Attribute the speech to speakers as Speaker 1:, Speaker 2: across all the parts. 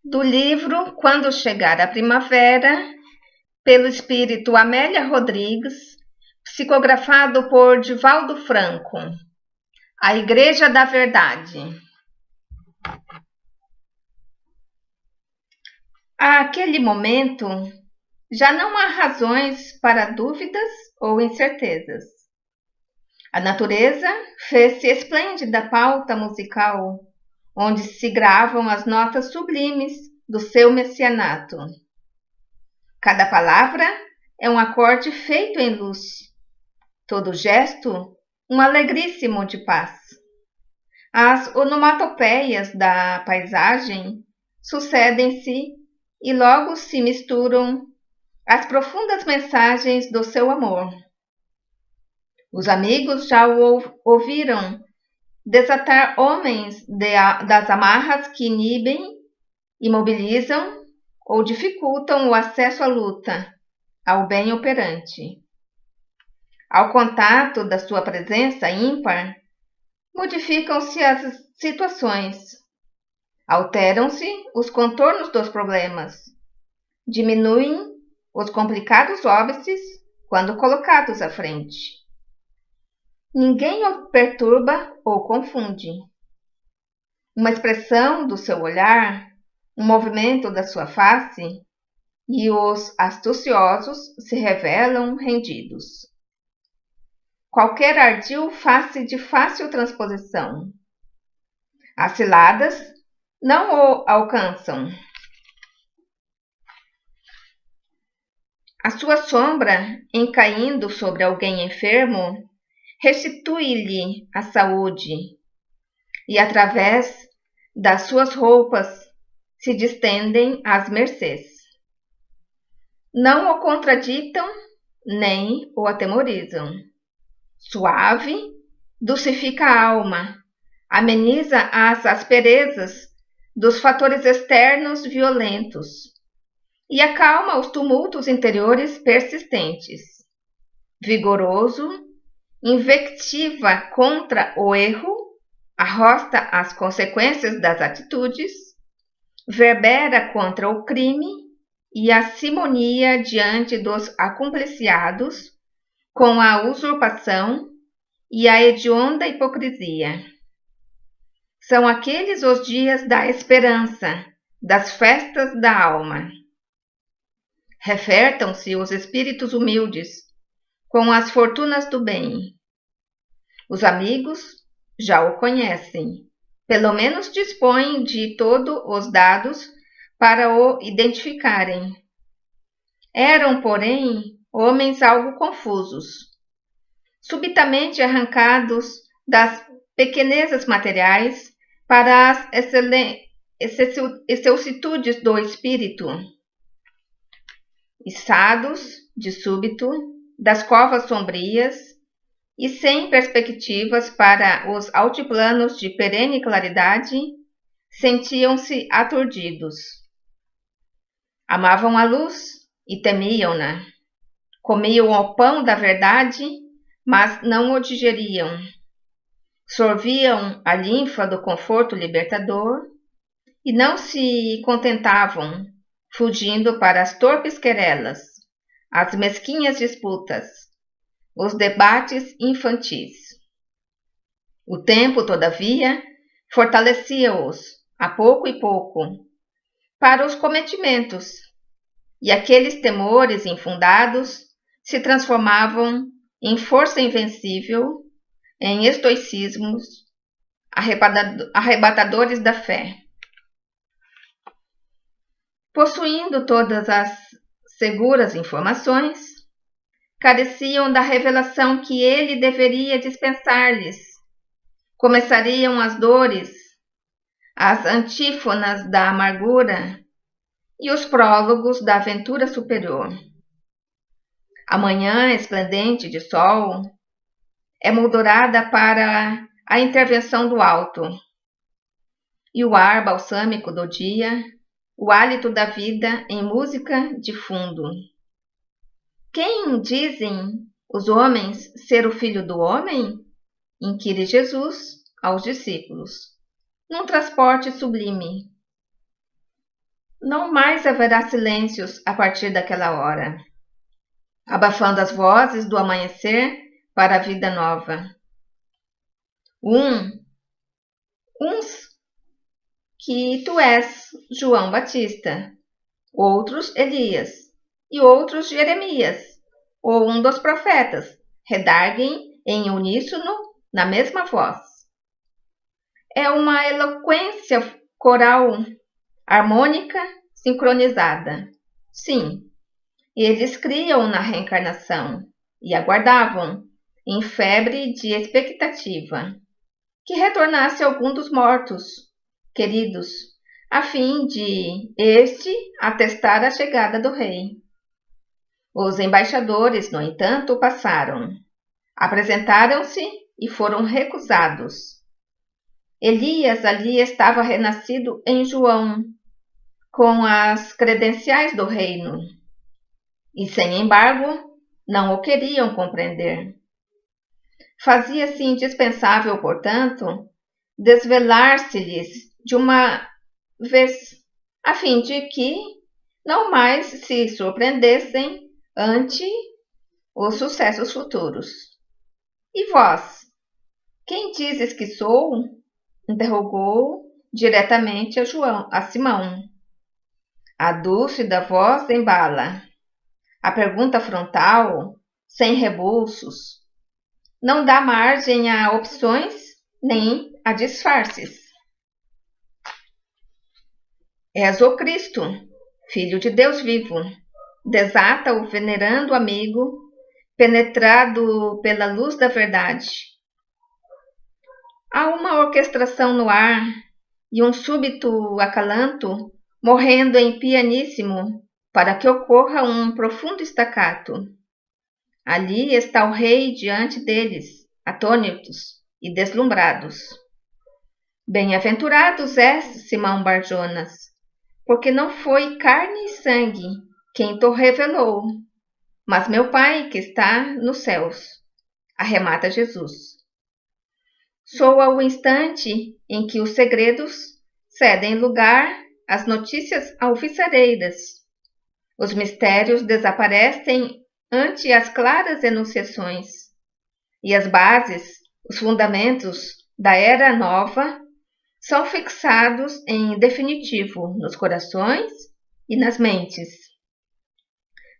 Speaker 1: Do livro Quando Chegar a Primavera, pelo espírito Amélia Rodrigues, psicografado por Divaldo Franco. A Igreja da Verdade. Àquele momento, já não há razões para dúvidas ou incertezas. A natureza fez-se esplêndida pauta musical, onde se gravam as notas sublimes do seu messianato. Cada palavra é um acorde feito em luz, todo gesto um alegríssimo de paz. As onomatopeias da paisagem sucedem-se e logo se misturam as profundas mensagens do seu amor. Os amigos já o ouviram desatar homens das amarras que inibem, imobilizam ou dificultam o acesso à luta, ao bem operante. Ao contato da sua presença ímpar, modificam-se as situações, alteram-se os contornos dos problemas, diminuem os complicados óbices quando colocados à frente. Ninguém o perturba ou confunde. Uma expressão do seu olhar, um movimento da sua face, e os astuciosos se revelam rendidos. Qualquer ardil faz-se de fácil transposição. As ciladas não o alcançam. A sua sombra, em caindo sobre alguém enfermo, restitui-lhe a saúde, e através das suas roupas se distendem as mercês. Não o contraditam, nem o atemorizam. Suave, dulcifica a alma, ameniza as asperezas dos fatores externos violentos e acalma os tumultos interiores persistentes. Vigoroso, invectiva contra o erro, arrosta as consequências das atitudes, verbera contra o crime e a simonia diante dos acumpliciados com a usurpação e a hedionda hipocrisia. São aqueles os dias da esperança, das festas da alma. Refertam-se os espíritos humildes com as fortunas do bem. Os amigos já o conhecem, pelo menos dispõem de todos os dados para o identificarem. Eram, porém, homens algo confusos, subitamente arrancados das pequenezas materiais para as excelsitudes do espírito, içados, de súbito, das covas sombrias e sem perspectivas para os altiplanos de perene claridade, sentiam-se aturdidos. Amavam a luz e temiam-na. Comiam o pão da verdade, mas não o digeriam. Sorviam a linfa do conforto libertador e não se contentavam, fugindo para as torpes querelas, as mesquinhas disputas, os debates infantis. O tempo, todavia, fortalecia-os, a pouco e pouco, para os cometimentos, e aqueles temores infundados se transformavam em força invencível, em estoicismos arrebatadores da fé. Possuindo todas as seguras informações, careciam da revelação que ele deveria dispensar-lhes. Começariam as dores, as antífonas da amargura e os prólogos da aventura superior. A manhã esplendente de sol é moldurada para a intervenção do alto, e o ar balsâmico do dia, o hálito da vida em música de fundo. Quem dizem os homens ser o filho do homem? Inquire Jesus aos discípulos, num transporte sublime. não mais haverá silêncios a partir daquela hora, abafando as vozes do amanhecer para a vida nova. Uns que tu és João Batista, outros Elias, e outros Jeremias, ou um dos profetas, redarguem em uníssono na mesma voz. É uma eloquência coral, harmônica, sincronizada. Sim, eles criam na reencarnação e aguardavam, em febre de expectativa, que retornasse algum dos mortos queridos, a fim de este atestar a chegada do rei. Os embaixadores, no entanto, passaram, apresentaram-se e foram recusados. Elias ali estava renascido em João, com as credenciais do reino, e sem embargo não o queriam compreender. Fazia-se indispensável, portanto, desvelar-se-lhes de uma vez, a fim de que não mais se surpreendessem ante os sucessos futuros. E vós, quem dizes que sou? Interrogou diretamente a Simão. A dúlcida voz embala. A pergunta frontal, sem rebuços, não dá margem a opções nem a disfarces. És o Cristo, Filho de Deus vivo, desata o venerando amigo, penetrado pela luz da verdade. Há uma orquestração no ar e um súbito acalanto, morrendo em pianíssimo, para que ocorra um profundo estacato. Ali está o rei diante deles, atônitos e deslumbrados. Bem-aventurados és, Simão Bar-Jonas, porque não foi carne e sangue quem te revelou, mas meu Pai que está nos céus, arremata Jesus. Soa o instante em que os segredos cedem lugar às notícias alvissareiras. Os mistérios desaparecem ante as claras enunciações, e as bases, os fundamentos da era nova são fixados em definitivo nos corações e nas mentes.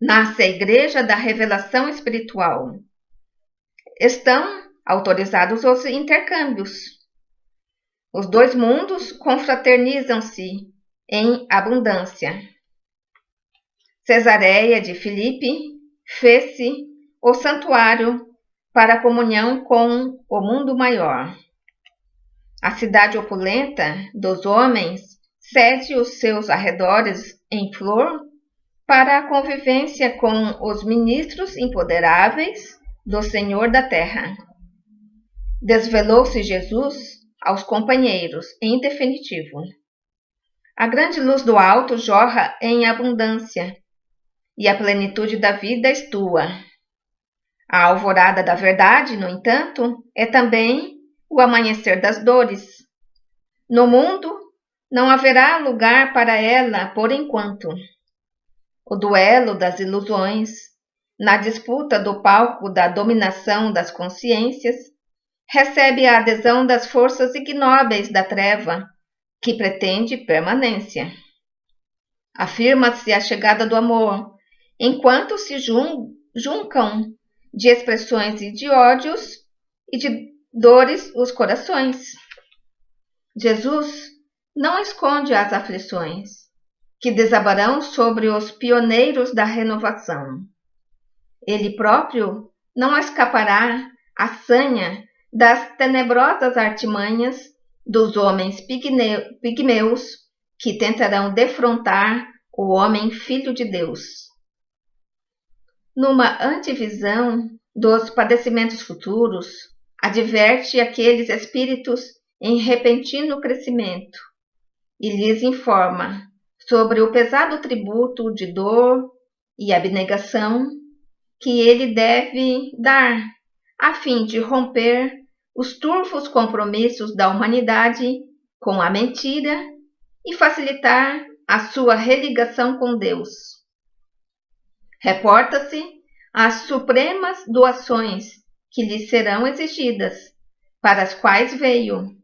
Speaker 1: Nasce a Igreja da Revelação Espiritual. Estão autorizados os intercâmbios. Os dois mundos confraternizam-se em abundância. Cesareia de Filipe fez-se o santuário para a comunhão com o mundo maior. A cidade opulenta dos homens cede os seus arredores em flor para a convivência com os ministros imponderáveis do Senhor da Terra. Desvelou-se Jesus aos companheiros, em definitivo. A grande luz do alto jorra em abundância, e a plenitude da vida és tua. A alvorada da verdade, no entanto, é também o amanhecer das dores. No mundo não haverá lugar para ela por enquanto. O duelo das ilusões, na disputa do palco da dominação das consciências, recebe a adesão das forças ignóbeis da treva, que pretende permanência. Afirma-se a chegada do amor, enquanto se juncam de expressões e de ódios e de dores os corações. Jesus não esconde as aflições, que desabarão sobre os pioneiros da renovação. Ele próprio não escapará à sanha das tenebrosas artimanhas dos homens pigmeus que tentarão defrontar o homem filho de Deus. Numa antevisão dos padecimentos futuros, adverte aqueles espíritos em repentino crescimento e lhes informa sobre o pesado tributo de dor e abnegação que ele deve dar a fim de romper os turvos compromissos da humanidade com a mentira e facilitar a sua religação com Deus. Reporta-se às supremas doações que lhe serão exigidas, para as quais veio.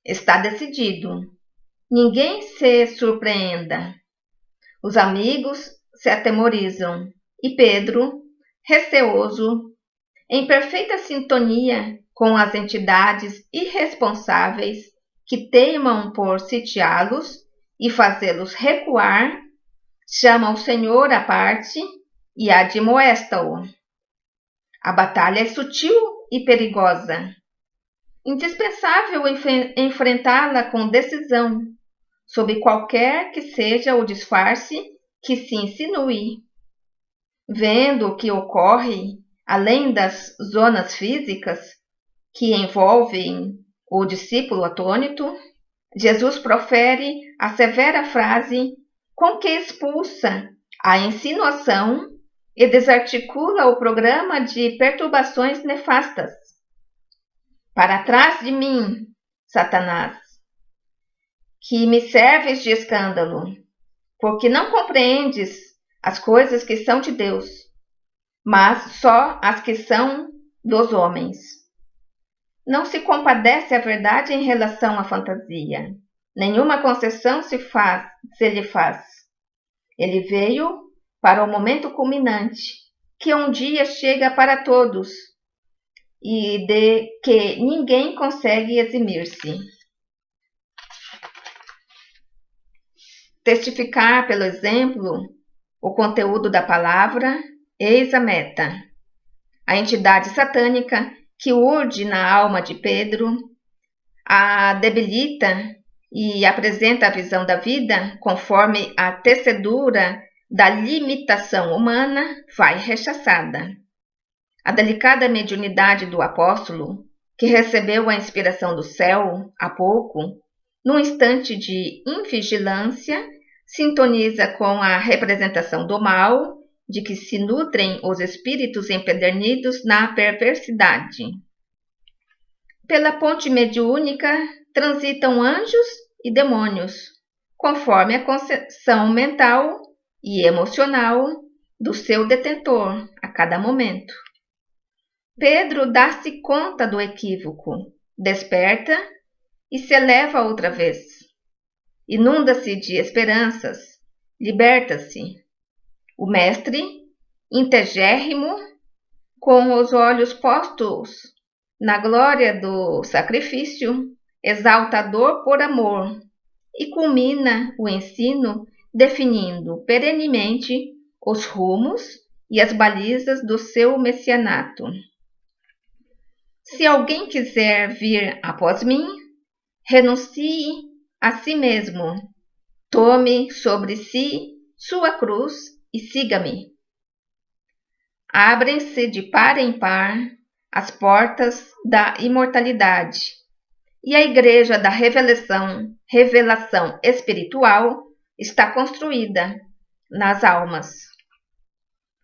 Speaker 1: Está decidido. Ninguém se surpreenda. Os amigos se atemorizam, e Pedro, receoso, em perfeita sintonia com as entidades irresponsáveis que teimam por sitiá-los e fazê-los recuar, chama o Senhor à parte e admoesta-o. A batalha é sutil e perigosa. Indispensável enfrentá-la com decisão, sob qualquer que seja o disfarce que se insinue. Vendo o que ocorre além das zonas físicas que envolvem o discípulo atônito, Jesus profere a severa frase com que expulsa a insinuação e desarticula o programa de perturbações nefastas. Para trás de mim, Satanás, que me serves de escândalo, porque não compreendes as coisas que são de Deus, mas só as que são dos homens. Não se compadece a verdade em relação à fantasia. Nenhuma concessão se lhe faz. Ele veio para o momento culminante, que um dia chega para todos, e de que ninguém consegue eximir-se. Testificar pelo exemplo o conteúdo da palavra, eis a meta. A entidade satânica que urde na alma de Pedro, a debilita e apresenta a visão da vida conforme a tecedura da limitação humana, vai rechaçada. A delicada mediunidade do apóstolo, que recebeu a inspiração do céu há pouco, num instante de invigilância, sintoniza com a representação do mal, de que se nutrem os espíritos empedernidos na perversidade. Pela ponte mediúnica transitam anjos e demônios, conforme a concepção mental e emocional do seu detentor a cada momento. Pedro dá-se conta do equívoco, desperta e se eleva outra vez. Inunda-se de esperanças, liberta-se. O mestre, integérrimo, com os olhos postos na glória do sacrifício, exalta a dor por amor e culmina o ensino definindo perenemente os rumos e as balizas do seu messianato. Se alguém quiser vir após mim, renuncie a si mesmo, tome sobre si sua cruz e siga-me. Abrem-se de par em par as portas da imortalidade, e a igreja da revelação espiritual está construída nas almas.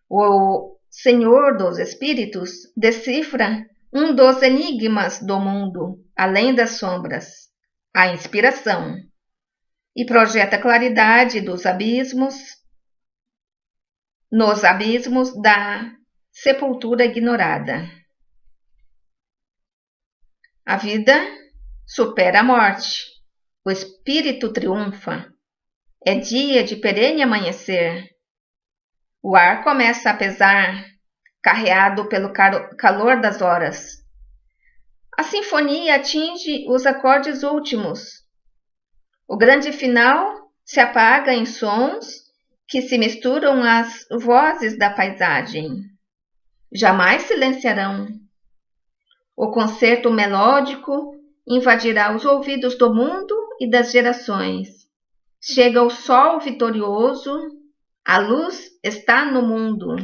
Speaker 1: O Senhor dos Espíritos decifra um dos enigmas do mundo, além das sombras, a inspiração, e projeta claridade nos abismos da sepultura ignorada. A vida supera a morte, o espírito triunfa, é dia de perene amanhecer. O ar começa a pesar, carreado pelo calor das horas. A sinfonia atinge os acordes últimos. O grande final se apaga em sons que se misturam às vozes da paisagem. Jamais silenciarão. O concerto melódico invadirá os ouvidos do mundo e das gerações. Chega o sol vitorioso, a luz está no mundo.